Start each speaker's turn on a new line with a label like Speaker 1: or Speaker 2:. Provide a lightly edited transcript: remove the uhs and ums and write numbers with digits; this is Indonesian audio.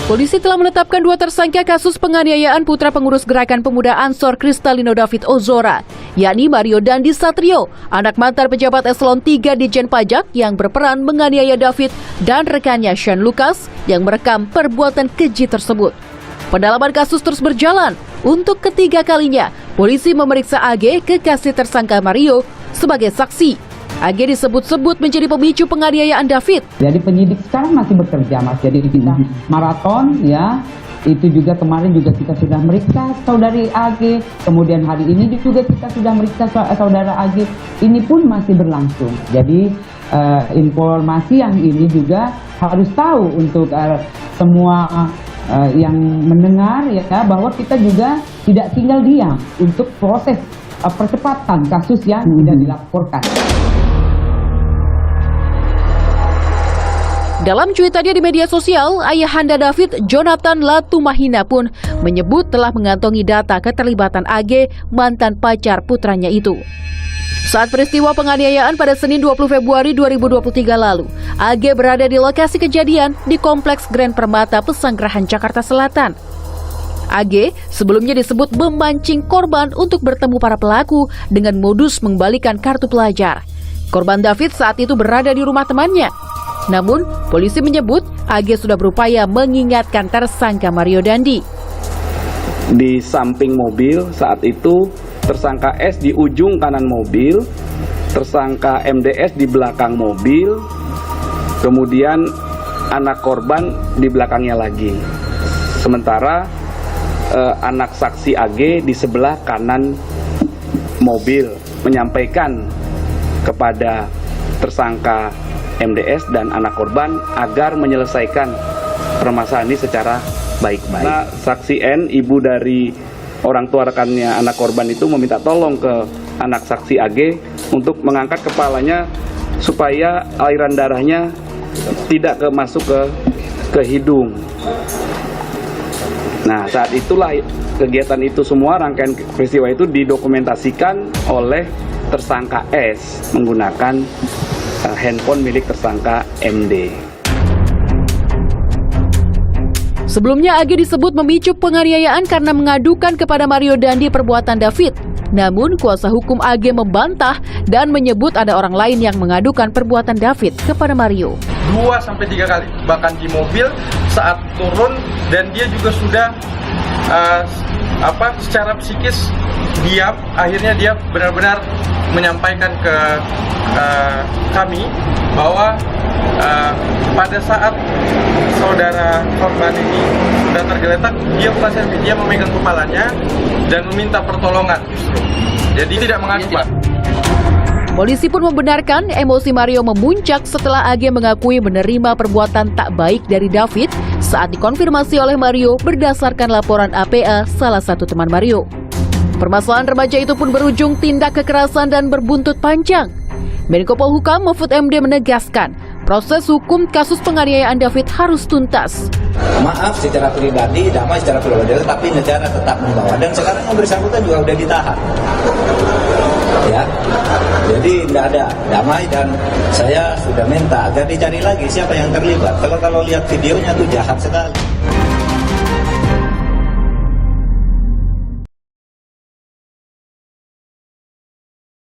Speaker 1: Polisi telah menetapkan 2 tersangka kasus penganiayaan putra pengurus Gerakan Pemuda Ansor Kristalino David Ozora, yakni Mario Dandi Satrio, anak mantan pejabat eselon 3 Ditjen Pajak yang berperan menganiaya David dan rekannya Sean Lucas yang merekam perbuatan keji tersebut. Pendalaman kasus terus berjalan. Untuk ketiga kalinya, polisi memeriksa AG, kekasih tersangka Mario, sebagai saksi. AG disebut-sebut menjadi pemicu penganiayaan David.
Speaker 2: Jadi penyidik sekarang masih bekerja, Mas. Jadi kita maraton, ya. Itu juga kemarin juga kita sudah meriksa saudari AG. Kemudian hari ini juga kita sudah meriksa saudara AG. Ini pun masih berlangsung. Jadi informasi yang ini juga harus tahu untuk semua yang mendengar, ya, bahwa kita juga tidak tinggal diam untuk proses percepatan kasus yang tidak dilaporkan.
Speaker 1: Dalam cuitannya di media sosial, ayahanda David, Jonathan Latumahina pun menyebut telah mengantongi data keterlibatan AG, mantan pacar putranya itu. Saat peristiwa penganiayaan pada Senin 20 Februari 2023 lalu, AG berada di lokasi kejadian di Kompleks Grand Permata Pesanggerahan Jakarta Selatan. AG sebelumnya disebut memancing korban untuk bertemu para pelaku dengan modus mengembalikan kartu pelajar. Korban David saat itu berada di rumah temannya. Namun, polisi menyebut AG sudah berupaya mengingatkan tersangka Mario Dandi.
Speaker 3: Di samping mobil saat itu, tersangka S di ujung kanan mobil, tersangka MDS di belakang mobil, kemudian anak korban di belakangnya lagi. Sementara anak saksi AG di sebelah kanan mobil menyampaikan kepada tersangka MDS dan anak korban agar menyelesaikan permasalahan ini secara baik-baik. Nah, saksi N, ibu dari orang tua rekannya anak korban itu meminta tolong ke anak saksi AG untuk mengangkat kepalanya supaya aliran darahnya tidak masuk ke hidung. Nah, saat itulah kegiatan itu semua, rangkaian peristiwa itu didokumentasikan oleh tersangka S menggunakan handphone milik tersangka MD.
Speaker 1: Sebelumnya AG disebut memicu penganiayaan karena mengadukan kepada Mario Dandi perbuatan David. Namun kuasa hukum AG membantah dan menyebut ada orang lain yang mengadukan perbuatan David kepada Mario.
Speaker 4: 2-3 kali, bahkan di mobil saat turun, dan dia juga sudah secara psikis diam. Akhirnya dia benar-benar menyampaikan ke kami bahwa pada saat saudara korban ini sudah tergeletak, dia memegang kepalanya dan meminta pertolongan justru. Jadi tidak mengaku, Pak.
Speaker 1: Polisi pun membenarkan emosi Mario memuncak setelah AG mengakui menerima perbuatan tak baik dari David saat dikonfirmasi oleh Mario berdasarkan laporan APA, salah satu teman Mario. Permasalahan remaja itu pun berujung tindak kekerasan dan berbuntut panjang. Menko Polhukam Mahfud MD menegaskan, proses hukum kasus penganiayaan David harus tuntas.
Speaker 5: Maaf secara pribadi, damai secara pribadi, tapi negara tetap membawa. Dan sekarang yang bersangkutan juga sudah ditahan. Ya, jadi tidak ada damai, dan saya sudah minta agar dicari lagi siapa yang terlibat. Kalau lihat videonya itu jahat sekali.